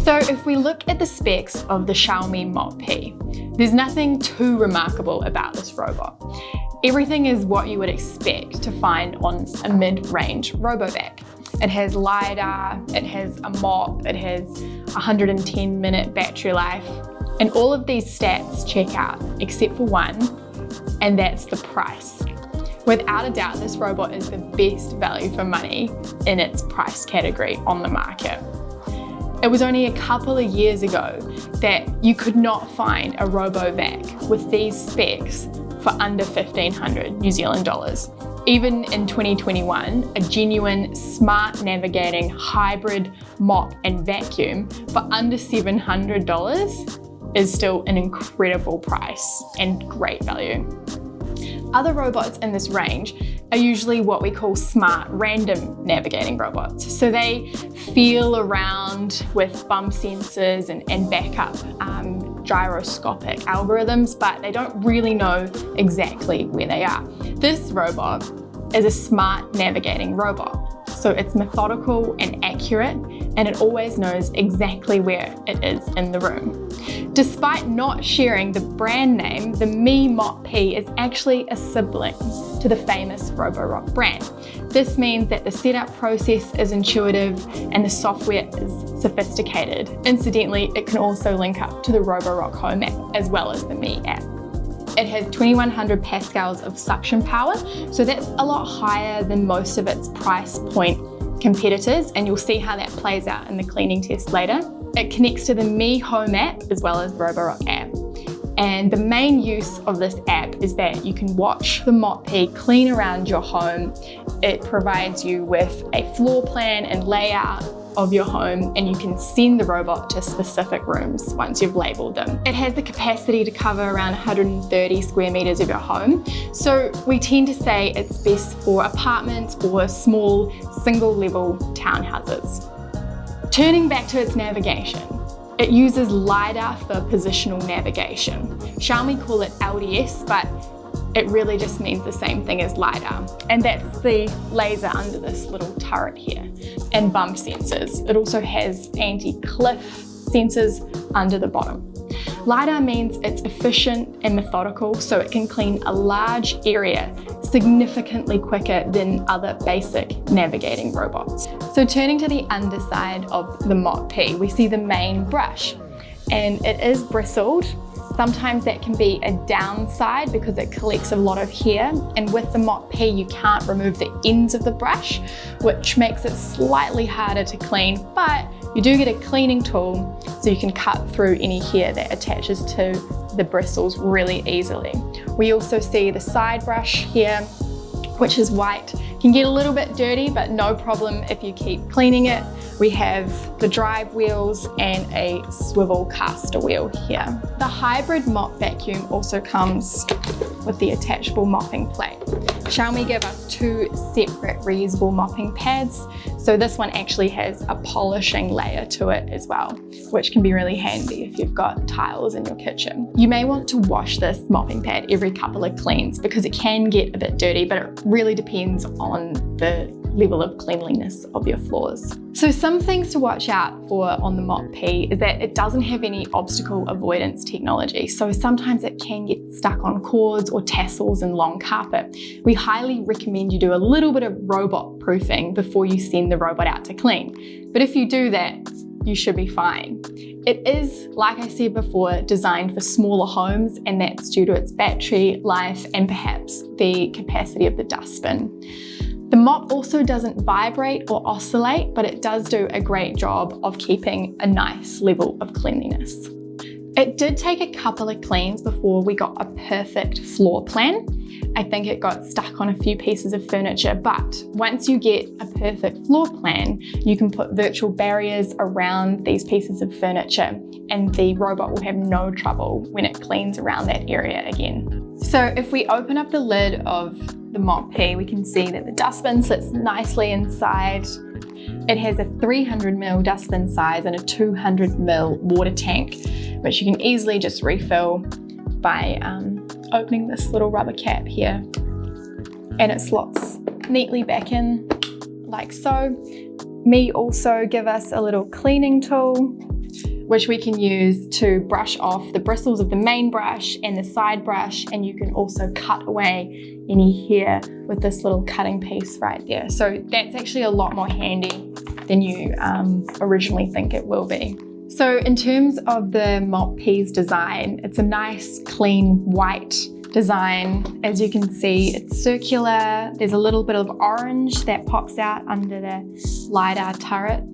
So if we look at the specs of the Xiaomi Mop P, there's nothing too remarkable about this robot. Everything is what you would expect to find on a mid-range Robovac. It has LiDAR, it has a mop, it has 110-minute battery life, and all of these stats check out except for one, and that's the price. Without a doubt, this robot is the best value for money in its price category on the market. It was only a couple of years ago that you could not find a Robovac with these specs for under 1,500 New Zealand dollars. Even in 2021, a genuine smart navigating hybrid mop and vacuum for under $700 is still an incredible price and great value. Other robots in this range are usually what we call smart random navigating robots. So they feel around with bump sensors and backup gyroscopic algorithms, but they don't really know exactly where they are. This robot is a smart navigating robot. So it's methodical and accurate, and it always knows exactly where it is in the room. Despite not sharing the brand name, the Mi Mop P is actually a sibling to the famous Robovac brand. This means that the setup process is intuitive and the software is sophisticated. Incidentally, it can also link up to the Robovac Home app as well as the Mi app. It has 2100 pascals of suction power, so that's a lot higher than most of its price point competitors, and you'll see how that plays out in the cleaning test later. It connects to the Mi Home app as well as the Robovac app. And the main use of this app is that you can watch the Mop P clean around your home. It provides you with a floor plan and layout of your home, and you can send the robot to specific rooms once you've labeled them. It has the capacity to cover around 130 square meters of your home. So we tend to say it's best for apartments or small single level townhouses. Turning back to its navigation, it uses LiDAR for positional navigation. Xiaomi call it LDS, but it really just means the same thing as LiDAR. And that's the laser under this little turret here, and bump sensors. It also has anti-cliff sensors under the bottom. LiDAR means it's efficient and methodical, so it can clean a large area significantly quicker than other basic navigating robots. So turning to the underside of the Mop P, we see the main brush, and it is bristled. Sometimes that can be a downside because it collects a lot of hair, and with the Mop P you can't remove the ends of the brush, which makes it slightly harder to clean, but you do get a cleaning tool so you can cut through any hair that attaches to the bristles really easily. We also see the side brush here, which is white. Can get a little bit dirty, but no problem if you keep cleaning it. We have the drive wheels and a swivel caster wheel here. The hybrid mop vacuum also comes with the attachable mopping plate. Xiaomi gave us two separate reusable mopping pads, so this one actually has a polishing layer to it as well, which can be really handy if you've got tiles in your kitchen. You may want to wash this mopping pad every couple of cleans because it can get a bit dirty, but it really depends on the level of cleanliness of your floors. So some things to watch out for on the Mop P is that it doesn't have any obstacle avoidance technology. So sometimes it can get stuck on cords or tassels and long carpet. We highly recommend you do a little bit of robot proofing before you send the robot out to clean. But if you do that, you should be fine. It is, like I said before, designed for smaller homes, and that's due to its battery life and perhaps the capacity of the dustbin. The mop also doesn't vibrate or oscillate, but it does do a great job of keeping a nice level of cleanliness. It did take a couple of cleans before we got a perfect floor plan. I think it got stuck on a few pieces of furniture, but once you get a perfect floor plan, you can put virtual barriers around these pieces of furniture, and the robot will have no trouble when it cleans around that area again. So if we open up the lid of the Mop P, we can see that the dustbin sits nicely inside. It has a 300ml dustbin size and a 200ml water tank, which you can easily just refill by opening this little rubber cap here, and it slots neatly back in like so. Mi also give us a little cleaning tool which we can use to brush off the bristles of the main brush and the side brush, and you can also cut away any hair with this little cutting piece right there. So that's actually a lot more handy than you originally think it will be. So in terms of the Mop P's design, it's a nice clean white design. As you can see, it's circular. There's a little bit of orange that pops out under the LiDAR turret.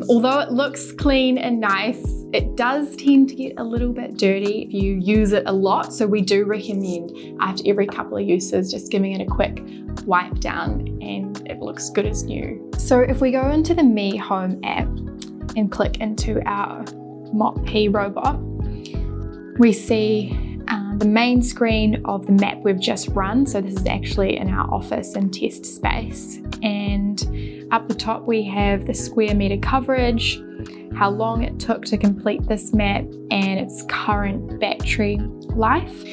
Although it looks clean and nice, it does tend to get a little bit dirty if you use it a lot. So we do recommend after every couple of uses, just giving it a quick wipe down and it looks good as new. So if we go into the Mi Home app and click into our Mop P robot, we see the main screen of the map we've just run. So this is actually in our office and test space. And up the top we have the square meter coverage, how long it took to complete this map, and its current battery life.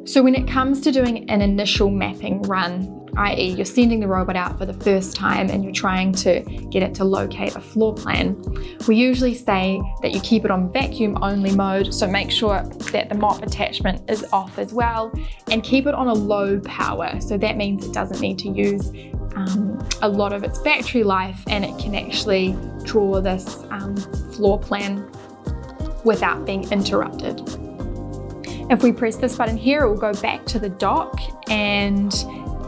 So when it comes to doing an initial mapping run, i.e. you're sending the robot out for the first time and you're trying to get it to locate a floor plan, we usually say that you keep it on vacuum only mode, so make sure that the mop attachment is off as well, and keep it on a low power. So that means it doesn't need to use a lot of its battery life, and it can actually draw this floor plan without being interrupted. If we press this button here, it will go back to the dock, and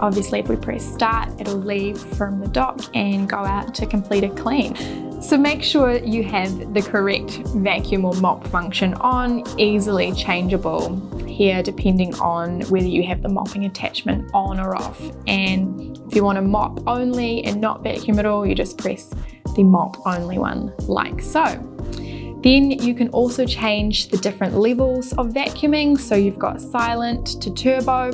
obviously if we press start, it'll leave from the dock and go out to complete a clean. So make sure you have the correct vacuum or mop function on, easily changeable here depending on whether you have the mopping attachment on or off. And if you want to mop only and not vacuum at all, you just press the mop only one like so. Then you can also change the different levels of vacuuming. So you've got silent to turbo,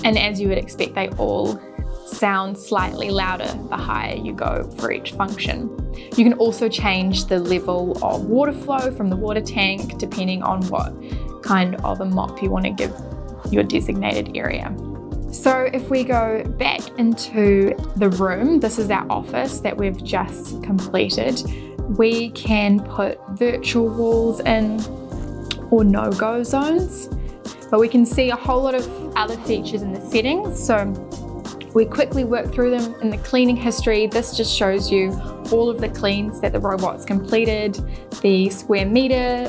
and as you would expect, they all sound slightly louder the higher you go for each function. You can also change the level of water flow from the water tank depending on what kind of a mop you want to give your designated area. So if we go back into the room, this is our office that we've just completed. We can put virtual walls in or no-go zones, but we can see a whole lot of other features in the settings. So we quickly work through them in the cleaning history. This just shows you all of the cleans that the robot's completed, the square meter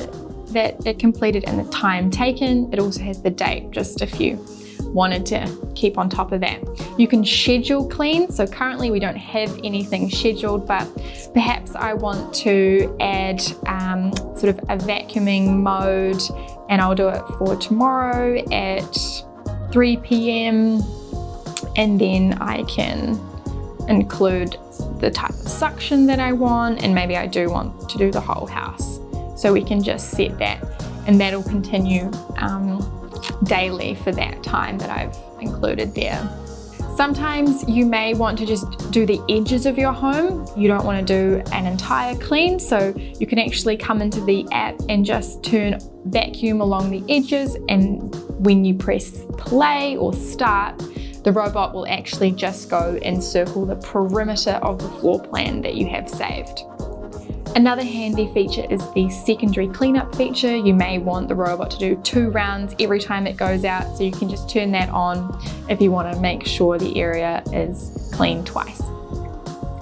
that it completed and the time taken. It also has the date, just if you wanted to keep on top of that. You can schedule cleans. So currently we don't have anything scheduled, but perhaps I want to add sort of a vacuuming mode, and I'll do it for tomorrow at 3 p.m. and then I can include the type of suction that I want, and maybe I do want to do the whole house. So we can just set that, and that'll continue daily for that time that I've included there. Sometimes you may want to just do the edges of your home. You don't want to do an entire clean, so you can actually come into the app and just turn vacuum along the edges, and when you press play or start, the robot will actually just go and circle the perimeter of the floor plan that you have saved. Another handy feature is the secondary cleanup feature. You may want the robot to do 2 rounds every time it goes out, so you can just turn that on if you want to make sure the area is cleaned twice.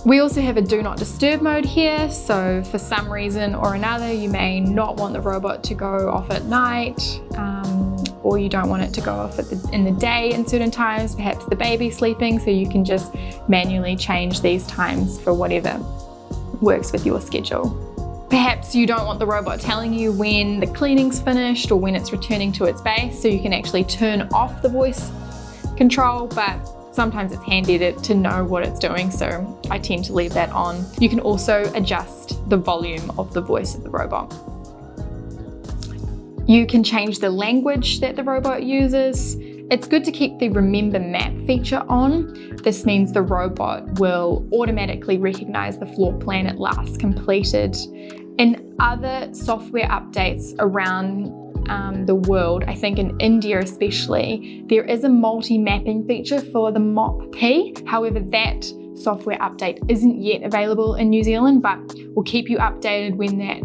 We also have a do not disturb mode here, so for some reason or another you may not want the robot to go off at night, or you don't want it to go off in the day in certain times, perhaps the baby's sleeping, so you can just manually change these times for whatever works with your schedule. Perhaps you don't want the robot telling you when the cleaning's finished or when it's returning to its base, so you can actually turn off the voice control, but sometimes it's handy to know what it's doing, so I tend to leave that on. You can also adjust the volume of the voice of the robot. You can change the language that the robot uses. It's good to keep the Remember Map feature on. This means the robot will automatically recognize the floor plan at last completed. In other software updates around the world, I think in India especially, there is a multi-mapping feature for the Mop P. However, that software update isn't yet available in New Zealand, but we'll keep you updated when that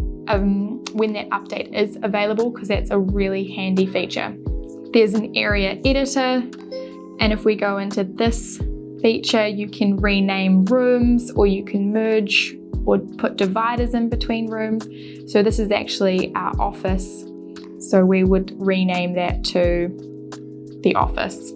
when that update is available, because that's a really handy feature. There's an area editor, and if we go into this feature, you can rename rooms, or you can merge or put dividers in between rooms. So this is actually our office, so we would rename that to the office.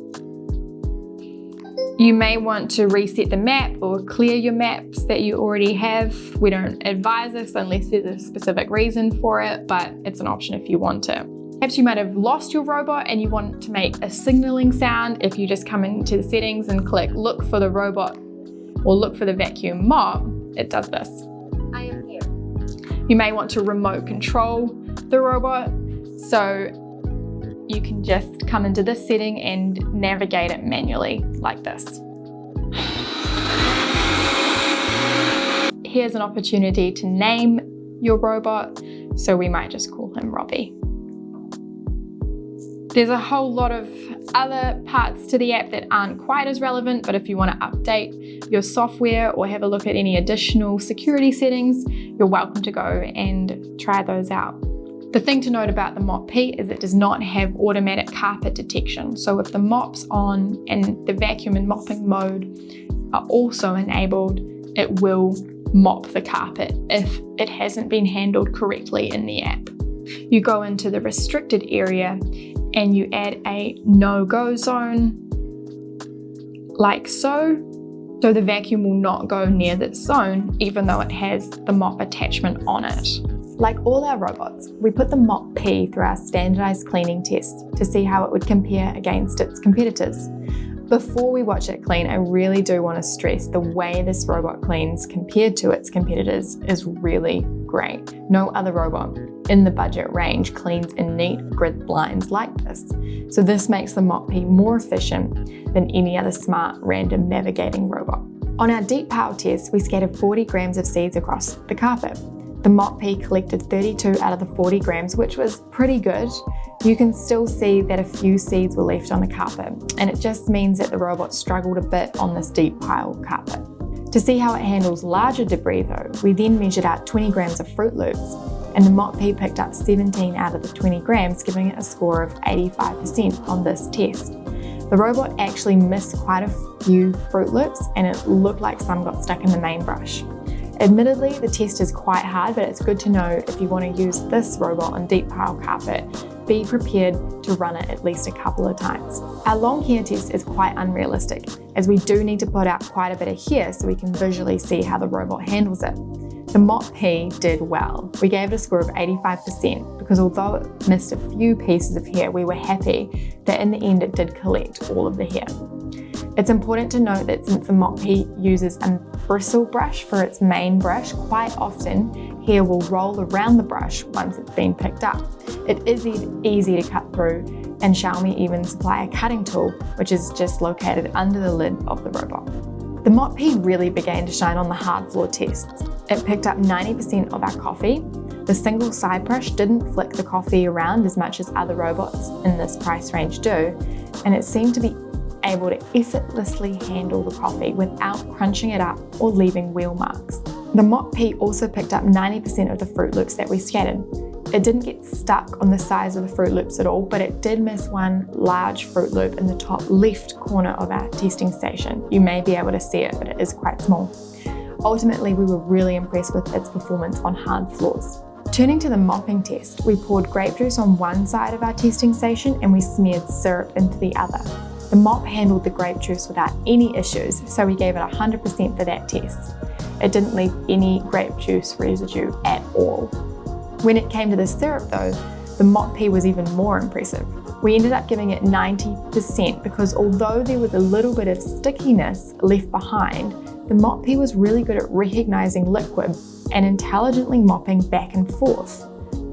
You may want to reset the map or clear your maps that you already have. We don't advise this unless there's a specific reason for it, but it's an option if you want it. Perhaps you might have lost your robot and you want to make a signaling sound. If you just come into the settings and click look for the robot or look for the vacuum mop, it does this. I am here. You may want to remote control the robot, so you can just come into this setting and navigate it manually like this. Here's an opportunity to name your robot, so we might just call him Robbie. There's a whole lot of other parts to the app that aren't quite as relevant, but if you want to update your software or have a look at any additional security settings, you're welcome to go and try those out. The thing to note about the Mop P is it does not have automatic carpet detection. So if the mop's on and the vacuum and mopping mode are also enabled, it will mop the carpet if it hasn't been handled correctly in the app. You go into the restricted area and you add a no-go zone, like so. So the vacuum will not go near this zone, even though it has the mop attachment on it. Like all our robots, we put the Mop P through our standardized cleaning test to see how it would compare against its competitors. Before we watch it clean, I really do want to stress the way this robot cleans compared to its competitors is really great. No other robot in the budget range cleans in neat grid lines like this. So this makes the Mop P more efficient than any other smart random navigating robot. On our deep pile test, we scattered 40 grams of seeds across the carpet. The Mop P collected 32 out of the 40 grams, which was pretty good. You can still see that a few seeds were left on the carpet, and it just means that the robot struggled a bit on this deep pile carpet. To see how it handles larger debris though, we then measured out 20 grams of Fruit Loops, and the Mop P picked up 17 out of the 20 grams, giving it a score of 85% on this test. The robot actually missed quite a few Fruit Loops, and it looked like some got stuck in the main brush. Admittedly, the test is quite hard, but it's good to know if you want to use this robot on deep pile carpet, be prepared to run it at least a couple of times. Our long hair test is quite unrealistic, as we do need to put out quite a bit of hair so we can visually see how the robot handles it. The Mop P did well. We gave it a score of 85% because although it missed a few pieces of hair, we were happy that in the end it did collect all of the hair. It's important to note that since the Mop P uses a bristle brush for its main brush, quite often hair will roll around the brush once it's been picked up. It is easy to cut through, and Xiaomi even supply a cutting tool, which is just located under the lid of the robot. The Mop P really began to shine on the hard floor tests. It picked up 90% of our coffee. The single side brush didn't flick the coffee around as much as other robots in this price range do, and it seemed to be able to effortlessly handle the coffee without crunching it up or leaving wheel marks. The Mop P also picked up 90% of the Fruit Loops that we scattered. It didn't get stuck on the sides of the Fruit Loops at all, but it did miss one large Fruit Loop in the top left corner of our testing station. You may be able to see it, but it is quite small. Ultimately, we were really impressed with its performance on hard floors. Turning to the mopping test, we poured grape juice on one side of our testing station and we smeared syrup into the other. The mop handled the grape juice without any issues, so we gave it 100% for that test. It didn't leave any grape juice residue at all. When it came to the syrup though, the Mop P was even more impressive. We ended up giving it 90% because although there was a little bit of stickiness left behind, the Mop P was really good at recognizing liquid and intelligently mopping back and forth.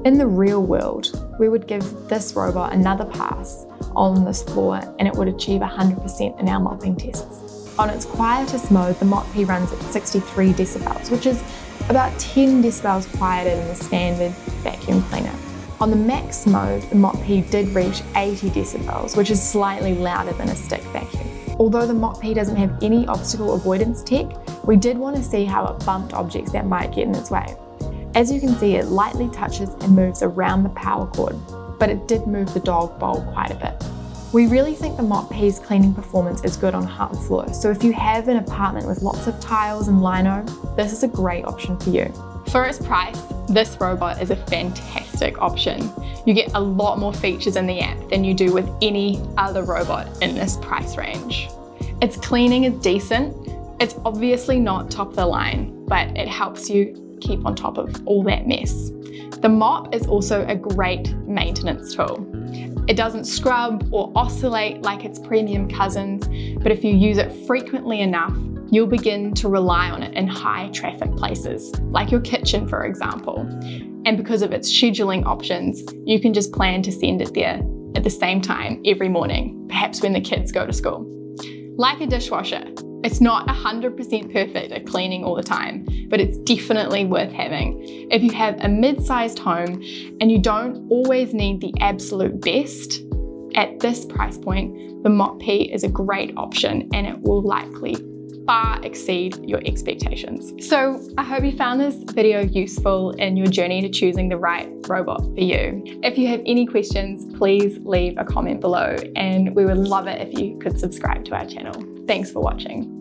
In the real world, we would give this robot another pass on this floor and it would achieve 100% in our mopping tests. On its quietest mode, the Mop P runs at 63 decibels, which is about 10 decibels quieter than the standard vacuum cleaner. On the max mode, the Mop P did reach 80 decibels, which is slightly louder than a stick vacuum. Although the Mop P doesn't have any obstacle avoidance tech, we did want to see how it bumped objects that might get in its way. As you can see, it lightly touches and moves around the power cord, but it did move the dog bowl quite a bit. We really think the Mop P's cleaning performance is good on hard floor, so if you have an apartment with lots of tiles and lino, this is a great option for you. For its price, this robot is a fantastic option. You get a lot more features in the app than you do with any other robot in this price range. Its cleaning is decent. It's obviously not top of the line, but it helps you keep on top of all that mess. The mop is also a great maintenance tool. It doesn't scrub or oscillate like its premium cousins, but if you use it frequently enough, you'll begin to rely on it in high traffic places, like your kitchen, for example. And because of its scheduling options, you can just plan to send it there at the same time every morning, perhaps when the kids go to school. Like a dishwasher, it's not 100% perfect at cleaning all the time, but it's definitely worth having. If you have a mid-sized home and you don't always need the absolute best, at this price point, the Mop P is a great option and it will likely far exceed your expectations. So I hope you found this video useful in your journey to choosing the right robot for you. If you have any questions, please leave a comment below and we would love it if you could subscribe to our channel. Thanks for watching.